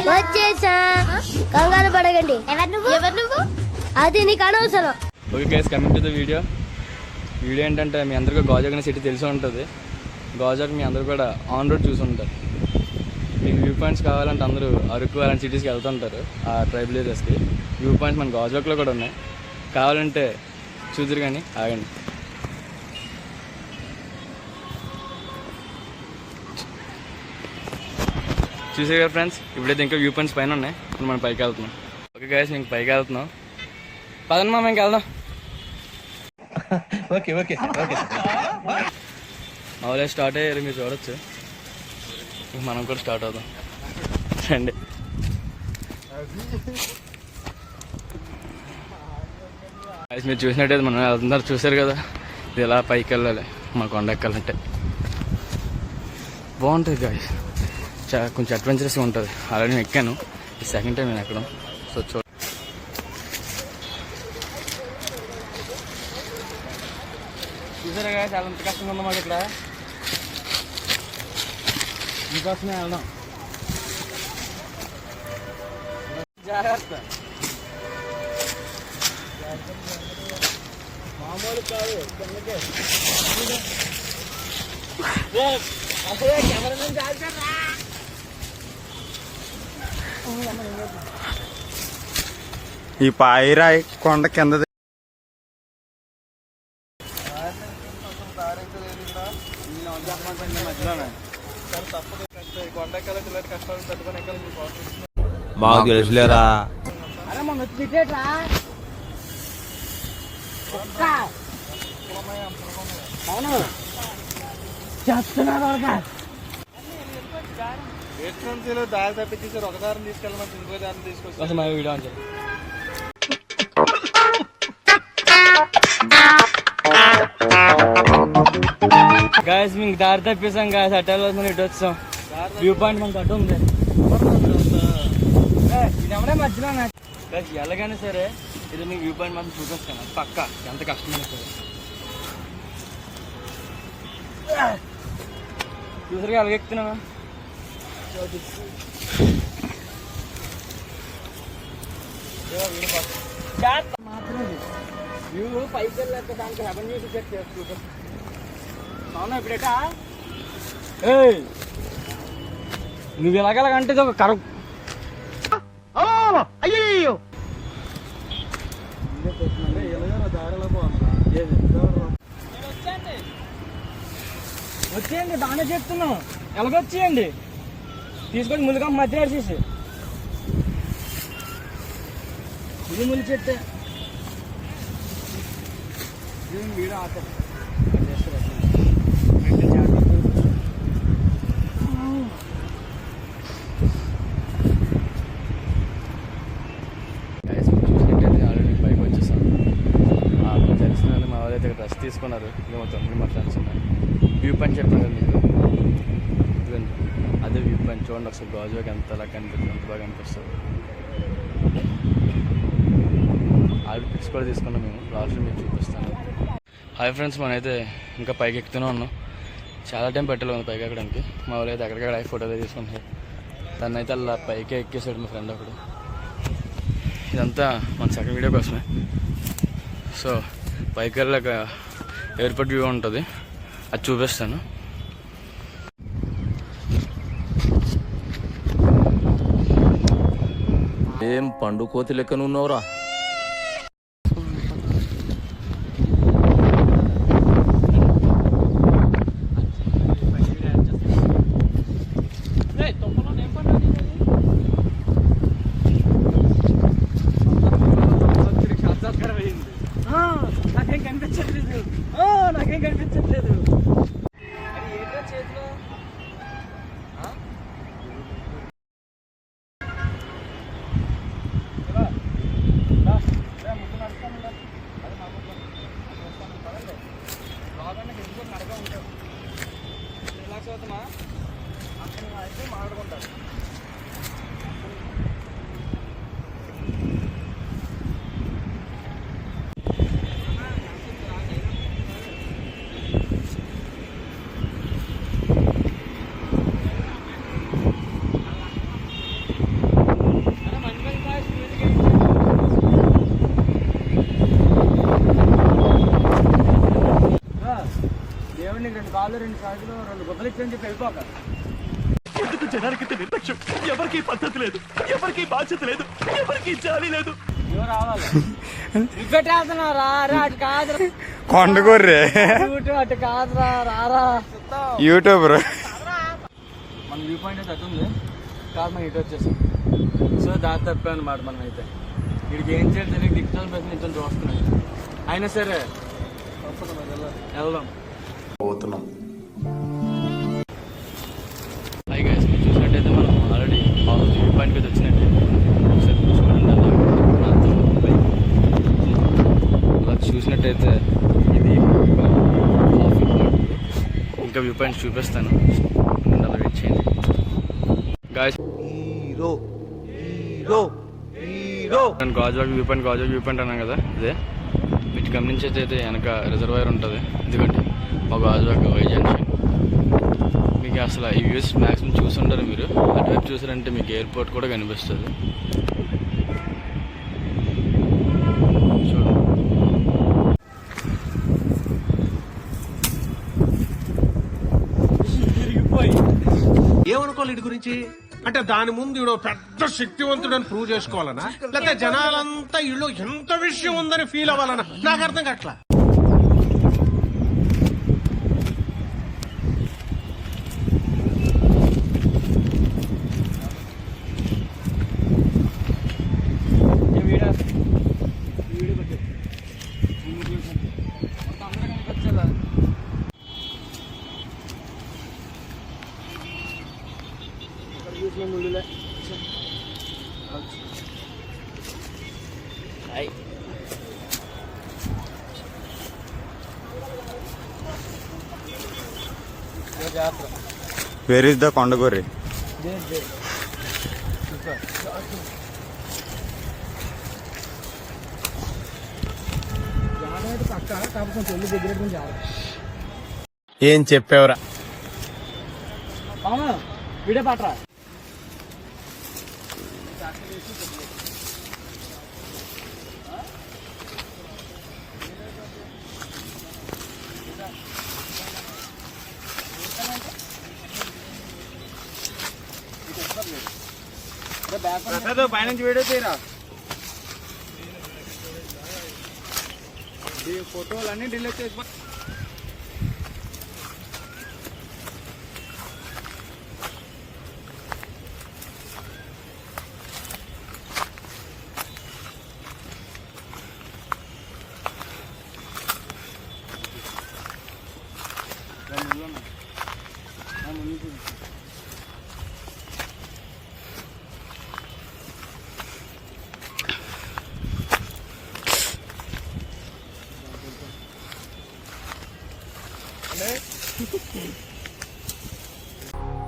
వచ్చేసా, కంగారు పడకండి. ఎవరు నువ్వు? అది నీకు అనవసరం. Okay guys, coming to the video ఏంటంటే మీ అందరికీ గాజువాక సిటీ తెలిసి ఉంటుంది. గాజువాక మీ అందరూ కూడా ఆన్ రోడ్ చూసి ఉంటారు. మీకు వ్యూ పాయింట్స్ కావాలంటే అందరూ అరకు అలాంటి సిటీస్కి వెళ్తుంటారు, ఆ ట్రైబల్ ఏరియాస్కి. వ్యూ పాయింట్స్ మన గాజువాకలో కూడా ఉన్నాయి, కావాలంటే చూద్దరు. కానీ ఆగండి. చూసే కదా ఫ్రెండ్స్, ఇప్పుడైతే ఇంకా వ్యూ పాయింట్స్ పైన ఉన్నాయి. ఇప్పుడు మనం పైకి వెళ్తున్నాం. ఓకే గైస్, ఇంక పైకి వెళ్తున్నాం. పదమ్మా మేము వెళ్దాం. Okay okay okay. మామూలుగా స్టార్ట్ అయ్యారు, మీరు చూడొచ్చు. మనం కూడా స్టార్ట్ అవుదాం రండి. మీరు చూసినట్టయితే మనం అందరు చూసారు కదా, ఇది ఎలా పైకి వెళ్ళాలి మా కొండ ఎక్కాలంటే. బాగుంటుంది గాయస్, కొంచెం అడ్వెంచరస్గా ఉంటుంది. ఆల్రెడీ నేను ఎక్కాను, ఈ సెకండ్ టైం నేను ఎక్కడం. సో చూసారా గాయస్, చాలా ఎంత కష్టంగా ఉందో మాకు ఇక్కడ. మీకోసమే వెళ్దాం, జాగ్రత్త. మామూలు కాదు. ఈ పాయిరాయి కొండ కింద మాకు తెలుసులేరా. దారి తప్పించేసారు, ఒక దారిని తీసుకెళ్ళమని ఇంకో దారిని తీసుకొచ్చి మా వీడియో అని చెప్పి. గాయస్ మీకు దారి తప్పేసాం గాయస్, అట్టాలో ఇటు వచ్చాం. వ్యూ పాయింట్ మనకు అడ్డు ఉంది. ఇది ఎవరే మధ్యలో గాయస్, ఎలాగైనా సరే ఇది మీకు వ్యూ పాయింట్ మాత్రం చూపిస్తాను పక్క, ఎంత కష్టమైనా సరే. చూసరిగా ఎలాగెక్కుతున్నావా? వ్యూ పైకి వెళ్ళాక దానికి హెవెన్ చూసి చెక్ చేస్తూ అవునా ఇప్పుడేట. నువ్వు ఎలాగెలాగంటే ఇది ఒక కరెక్ట్. అయ్యో వచ్చేయండి, దానే చెప్తున్నాం. ఎలాగొచ్చేయండి తీసుకొని ముందుగా మధ్య నడిచేసి ఇది ముందు చెప్తే వీడియో ఆడతారు. బైక్ వచ్చేసాం. తెలిసిన వాళ్ళు మా వాళ్ళైతే డ్రెస్ తీసుకున్నారు. ఇంకా మా తమ్ముడు మా ఫ్రెండ్స్ ఉన్నాయి. వ్యూ పాయింట్ చెప్పాను కదా మీకు, అదే వ్యూ పాయింట్. చూడండి ఒకసారి గాజువాక ఎంత అలా కనిపిస్తుంది, ఎంత బాగా అనిపిస్తుంది. ఆల్రెడీ పిక్స్ కూడా తీసుకున్నాం మేము, లాస్ట్లో మీకు చూపిస్తాను. హాయ్ ఫ్రెండ్స్, మనమైతే ఇంకా పైకి ఎక్కుతూనే ఉన్నాం. చాలా టైం పెట్టాలి ఉంది పైకి ఎక్కడానికి. మా వాళ్ళు అయితే ఎక్కడికక్కడ ఫోటోలు తీసుకుంటారు. తను అయితే అలా పైకే ఎక్కేసాడు మా ఫ్రెండ్ ఒకడు. ఇదంతా మన సెకండ్ వీడియో కోసమే. సో పైకి వెళ్ళాక ఎయిర్పోర్ట్ వ్యూ ఉంటుంది, అది చూపిస్తాను. ఏం పండు కోతి లెక్కనున్నావురా? నాకేం కనిపించట్లేదు, నాకేం కనిపించట్లేదు. చేతిలో రిలాక్స్ అవుతామా అయితే మాట్లాడుకుంటారు. పాలు 2 సార్లు 2 గుద్దలు ఇచ్చని చెప్పి వెళ్ళిపోక. ఎందుకు జనానికి ఇంత నిర్లక్ష్యం? ఎవరికి పద్ధతి లేదు, ఎవరికి బాధ్యత లేదు, ఎవరికి జాలి లేదు. ఎవరు రావాలి పెట్టేస్తున్నారా? అటు కాదు కొండగొర్రె అటు కాదురా, రారా యూట్యూబర్. మన వ్యూ పాయింట్ అయితే అటు ఉంది, కాదు మనం ఇటు వచ్చేసాం. సో దాని తప్పే అనమాట. మనం అయితే వీడికి ఏం చేయాలి తెలియదు, డిజిటల్ బస్ నుంచి చూస్తున్నాం. అయినా సరే వెళ్దాం. పోతున్నాం. హై గైస్, మీరు చూసినట్టయితే మనం ఆల్రెడీ వ్యూ పాయింట్కి అయితే వచ్చినట్టే. ఒకసారి చూసుకోండి. అలా చూసినట్టయితే ఇది కాఫీ పాయింట్. ఇంకా వ్యూ పాయింట్ చూపిస్తాను, అలా వెయిట్ చేయండి గాయస్. గాజువాక్ వ్యూ పాయింట్ అన్నాం కదా, ఇదే. వీటి గమనించేది అయితే వెనక రిజర్వాయర్ ఉంటుంది. ఎందుకంటే మా గాజువాక్ వై జంక్షన్. మీకు అసలు ఈ వ్యూస్ మ్యాక్సిమం చూసుంటారు మీరు. అటువైపు చూసారంటే మీకు ఎయిర్పోర్ట్ కూడా కనిపిస్తుంది. చూడండి. ఏమనుకోవాలి వీడి గురించి? అంటే దాని ముందు ఈడో పెద్ద శక్తివంతుడని ప్రూవ్ చేసుకోవాలనా, లేకపోతే జనాలంతా ఈళ్ళు ఎంత విషయం ఉందని ఫీల్ అవ్వాలనా? నాకు అర్థం కావట్లా. వేర్ ఇస్ ద కొండగొర్రె? ఏం చెప్పావురా? వీడియో పాటరా. పైనుంచి వీడియో తీరా. ఫోటోలన్నీ డిలీట్ చేసి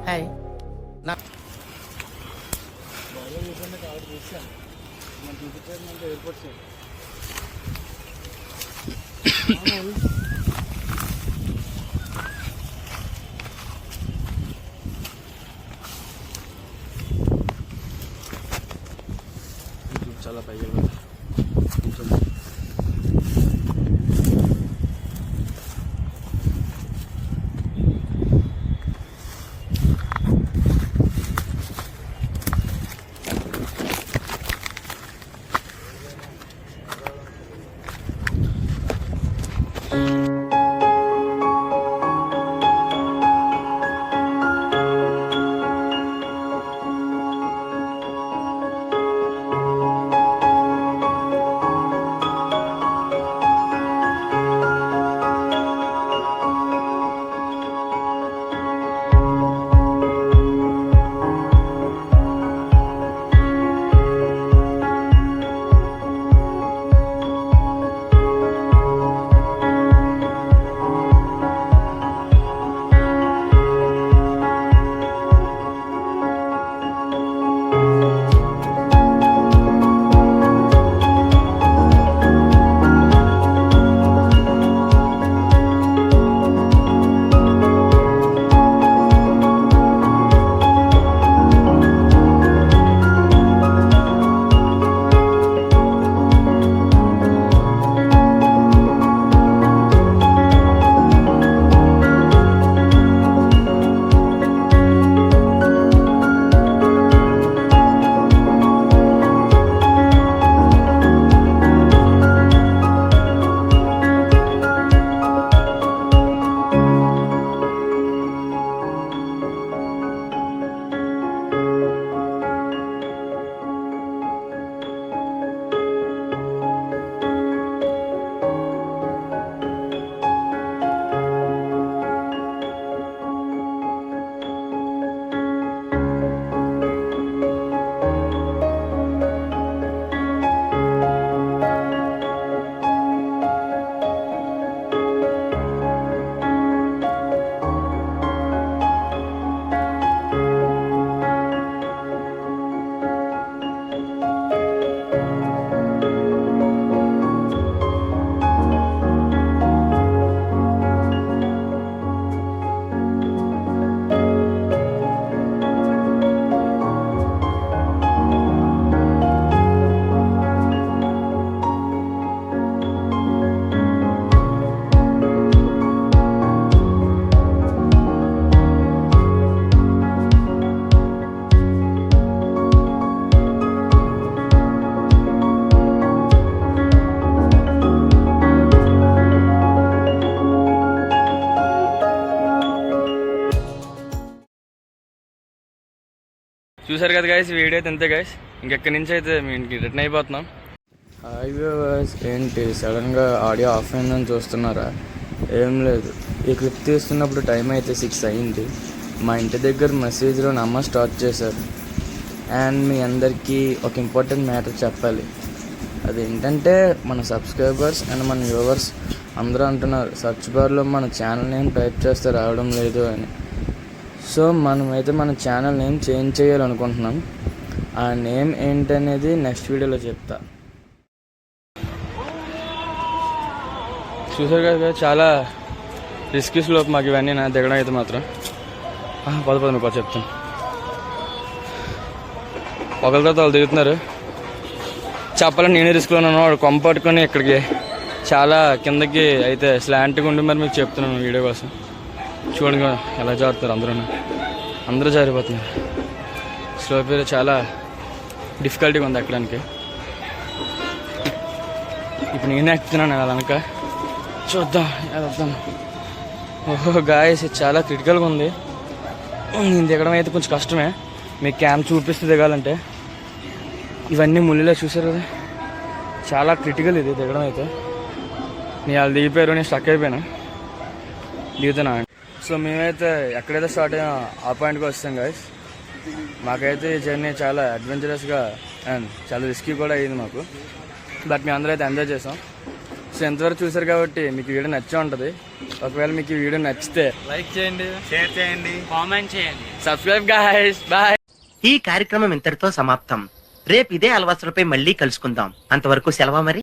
హాయ్. ఎయిర్పోర్ట్ సైడ్ చాలా పైకి కొంచెం చూసారు కదా గైస్, ఈ వీడియో అయితే అంతే గైస్. ఇంకెక్కడి నుంచి అయితే మీ ఇంటికి రిటర్న్ అయిపోతున్నాం. హాయ్ వ్యూవర్స్, ఏంటి సడన్గా ఆడియో ఆఫ్ అయిందని చూస్తున్నారా? ఏం లేదు, ఈ క్లిప్ తీస్తున్నప్పుడు టైం అయితే 6 అయింది. మా ఇంటి దగ్గర మెసేజ్లో అమ్మ స్టార్ట్ చేశారు. అండ్ మీ అందరికీ ఒక ఇంపార్టెంట్ మ్యాటర్ చెప్పాలి. అదేంటంటే మన సబ్స్క్రైబర్స్ అండ్ మన వ్యూవర్స్ అందరూ అంటున్నారు సర్చ్ బార్లో మన ఛానల్ నేమ్ టైప్ చేస్తే రావడం లేదు అని. సో మనమైతే మన ఛానల్ నేమ్ చేంజ్ చేయాలనుకుంటున్నాం. ఆ నేమ్ ఏంటనేది నెక్స్ట్ వీడియోలో చెప్తా. చూసారు కదా, చాలా రిస్కీ స్లోప్ మాకు ఇవన్నీ నా దిగడం అయితే మాత్రం. పద మీకు చెప్తాను. ఒకరి తర్వాత వాళ్ళు దిగుతున్నారు. చెప్పాలని నేనే రిస్క్లో ఉన్నాను. వాడు కొంప పట్టుకొని ఇక్కడికి చాలా కిందకి అయితే స్లాంట్గా ఉండి మరి మీకు చెప్తున్నాను వీడియో కోసం. చూడండి ఎలా జారుతారు అందరూ జారిపోతున్నారు. స్లోప్ చాలా డిఫికల్టీగా ఉంది ఎక్కడానికి. ఇప్పుడు నేనే ఎక్కుతున్నాను అలా వెనక. చూద్దాం వెళ్తాను. ఓహో గాయస్, ఇది చాలా క్రిటికల్గా ఉంది. నేను దిగడం అయితే కొంచెం కష్టమే. మీకు క్యామ్ చూపిస్తే దిగాలంటే. ఇవన్నీ ముళ్ళులే చూసారు కదా, చాలా క్రిటికల్ ఇది దిగడం అయితే. నేను వాళ్ళు దిగిపోయారు, నేను స్టక్ అయిపోయాను. దిగుతున్నా. సో మేమైతే ఎక్కడైతే స్టార్ట్ అయ్యాం ఆ పాయింట్కి వస్తాం గాయస్. మాకైతే ఈ జర్నీ చాలా అడ్వెంచరస్గా అండ్ చాలా రిస్కీ కూడా అయ్యింది మాకు. బట్ మేము అందరూ అయితే ఎంజాయ్ చేసాం. సో ఎంతవరకు చూసారు కాబట్టి మీకు వీడియో నచ్చే ఉంటుంది. ఒకవేళ మీకు ఈ వీడియో నచ్చితే లైక్ చేయండి, షేర్ చేయండి, కామెంట్ చేయండి, సబ్స్క్రైబ్ గాయ్స్. బాయ్. ఈ కార్యక్రమం ఇంతటితో సమాప్తం. రేపు ఇదే అలవాసులపై మళ్ళీ కలుసుకుందాం. అంతవరకు సెలవు మరి.